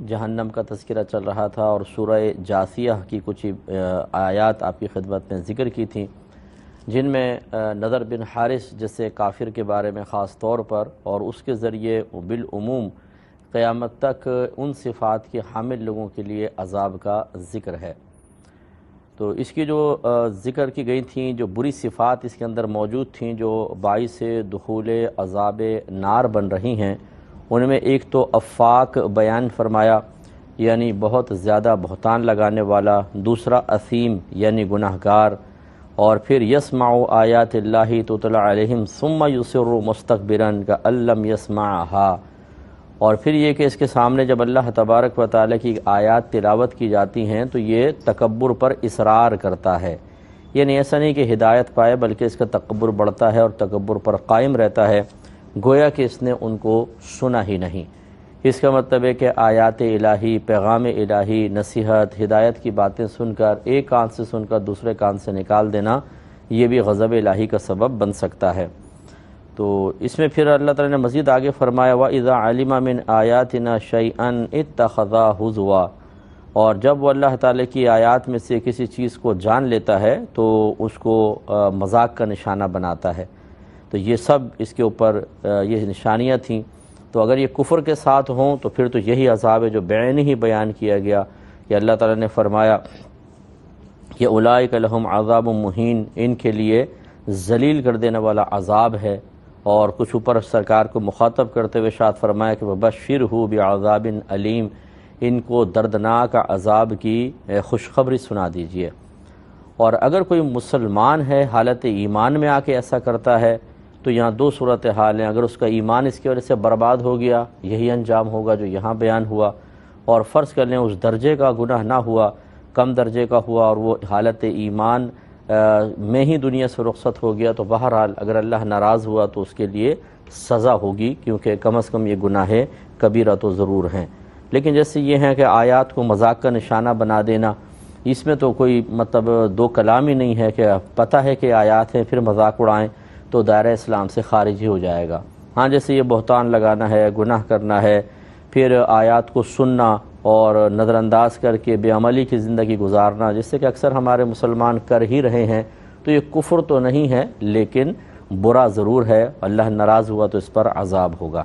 جہنم کا تذکرہ چل رہا تھا اور سورہ جاثیہ کی کچھ آیات آپ کی خدمت میں ذکر کی تھیں، جن میں نضر بن حارث جیسے کافر کے بارے میں خاص طور پر اور اس کے ذریعے بالعموم قیامت تک ان صفات کے حامل لوگوں کے لیے عذاب کا ذکر ہے۔ تو اس کی جو ذکر کی گئی تھیں، جو بری صفات اس کے اندر موجود تھیں جو باعث دخول عذاب نار بن رہی ہیں، ان میں ایک تو افاک بیان فرمایا یعنی بہت زیادہ بہتان لگانے والا، دوسرا اثیم یعنی گناہگار، اور پھر یسمع آیات اللہ تتلی علیہم ثم یصر مستکبرا کأن لم یسمعها، اور پھر یہ کہ اس کے سامنے جب اللہ تبارک و تعالیٰ کی آیات تلاوت کی جاتی ہیں تو یہ تکبر پر اصرار کرتا ہے، یعنی ایسا نہیں کہ ہدایت پائے بلکہ اس کا تکبر بڑھتا ہے اور تکبر پر قائم رہتا ہے، گویا کہ اس نے ان کو سنا ہی نہیں۔ اس کا مطلب ہے کہ آیات الہی، پیغام الہی، نصیحت، ہدایت کی باتیں سن کر ایک کان سے سن کر دوسرے کان سے نکال دینا، یہ بھی غضب الہی کا سبب بن سکتا ہے۔ تو اس میں پھر اللہ تعالیٰ نے مزید آگے فرمایا وَإِذَا عَلِمَ مِنْ آيَاتِنَا شَيْئًا اتَّخَذَا ہُزُوًا، اور جب وہ اللہ تعالیٰ کی آیات میں سے کسی چیز کو جان لیتا ہے تو اس کو مذاق کا نشانہ بناتا ہے۔ تو یہ سب اس کے اوپر یہ نشانیاں تھیں، تو اگر یہ کفر کے ساتھ ہوں تو پھر تو یہی عذاب ہے جو بعین ہی بیان کیا گیا کہ اللہ تعالیٰ نے فرمایا کہ اولئک لہم عذاب مہین، ان کے لیے ذلیل کر دینے والا عذاب ہے، اور کچھ اوپر سرکار کو مخاطب کرتے ہوئے ارشاد فرمایا کہ وَبَشِّرْهُ بِعَذَابٍ علیم، ان کو دردناک عذاب کی خوشخبری سنا دیجئے۔ اور اگر کوئی مسلمان ہے حالت ایمان میں آ کے ایسا کرتا ہے تو یہاں دو صورتحال ہیں، اگر اس کا ایمان اس کی وجہ سے برباد ہو گیا یہی انجام ہوگا جو یہاں بیان ہوا، اور فرض کر لیں اس درجے کا گناہ نہ ہوا، کم درجے کا ہوا اور وہ حالت ایمان میں ہی دنیا سے رخصت ہو گیا، تو بہرحال اگر اللہ ناراض ہوا تو اس کے لیے سزا ہوگی، کیونکہ کم از کم یہ گناہ کبیرہ تو ضرور ہیں۔ لیکن جیسے یہ ہے کہ آیات کو مذاق کا نشانہ بنا دینا، اس میں تو کوئی مطلب دو کلام ہی نہیں ہے کہ پتہ ہے کہ آیات ہیں پھر مذاق اڑائیں تو دائرہ اسلام سے خارج ہی ہو جائے گا۔ ہاں جیسے یہ بہتان لگانا ہے، گناہ کرنا ہے، پھر آیات کو سننا اور نظر انداز کر کے بے عملی کی زندگی گزارنا، جس سے کہ اکثر ہمارے مسلمان کر ہی رہے ہیں، تو یہ کفر تو نہیں ہے لیکن برا ضرور ہے، اللہ ناراض ہوا تو اس پر عذاب ہوگا۔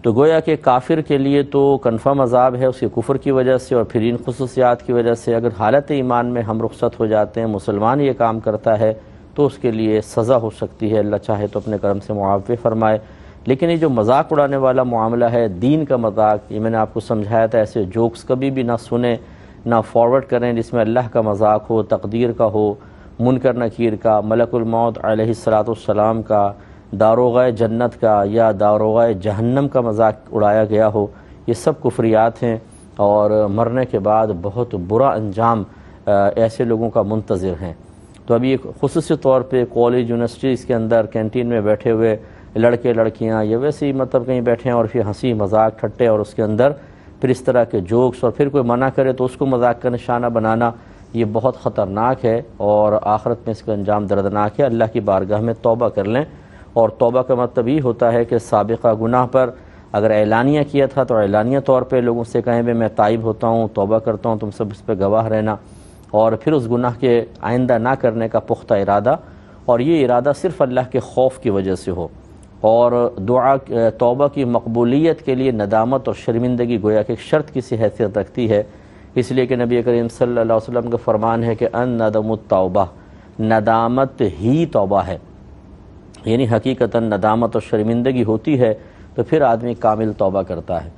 تو گویا کہ کافر کے لیے تو کنفرم عذاب ہے اس کے کفر کی وجہ سے، اور پھر ان خصوصیات کی وجہ سے اگر حالت ایمان میں ہم رخصت ہو جاتے ہیں، مسلمان یہ کام کرتا ہے تو اس کے لیے سزا ہو سکتی ہے، اللہ چاہے تو اپنے کرم سے معافی فرمائے۔ لیکن یہ جو مذاق اڑانے والا معاملہ ہے، دین کا مذاق، یہ میں نے آپ کو سمجھایا تھا، ایسے جوکس کبھی بھی نہ سنیں نہ فارورڈ کریں جس میں اللہ کا مذاق ہو، تقدیر کا ہو، منکر نکیر کا، ملک الموت علیہ السلام کا، داروغہ جنت کا یا داروغہ جہنم کا مذاق اڑایا گیا ہو، یہ سب کفریات ہیں، اور مرنے کے بعد بہت برا انجام ایسے لوگوں کا منتظر ہیں۔ تو ابھی خصوصی طور پہ کالج یونیورسٹیز کے اندر کینٹین میں بیٹھے ہوئے لڑکے لڑکیاں یا ویسے ہی مطلب کہیں بیٹھے ہیں اور پھر ہنسی مذاق ٹھٹے اور اس کے اندر پھر اس طرح کے جوکس، اور پھر کوئی منع کرے تو اس کو مذاق کا نشانہ بنانا، یہ بہت خطرناک ہے اور آخرت میں اس کا انجام دردناک ہے۔ اللہ کی بارگاہ میں توبہ کر لیں، اور توبہ کا مطلب یہ ہوتا ہے کہ سابقہ گناہ پر اگر اعلانیہ کیا تھا تو اعلانیہ طور پہ لوگوں سے کہیں میں تائب ہوتا ہوں، توبہ کرتا ہوں، تم سب اس پہ گواہ رہنا، اور پھر اس گناہ کے آئندہ نہ کرنے کا پختہ ارادہ، اور یہ ارادہ صرف اللہ کے خوف کی وجہ سے ہو، اور دعا توبہ کی مقبولیت کے لیے ندامت اور شرمندگی گویا کہ ایک شرط کی سی حیثیت رکھتی ہے، اس لیے کہ نبی کریم صلی اللہ علیہ وسلم کا فرمان ہے کہ ان ندم التوبہ، ندامت ہی توبہ ہے، یعنی حقیقتاً ندامت اور شرمندگی ہوتی ہے تو پھر آدمی کامل توبہ کرتا ہے۔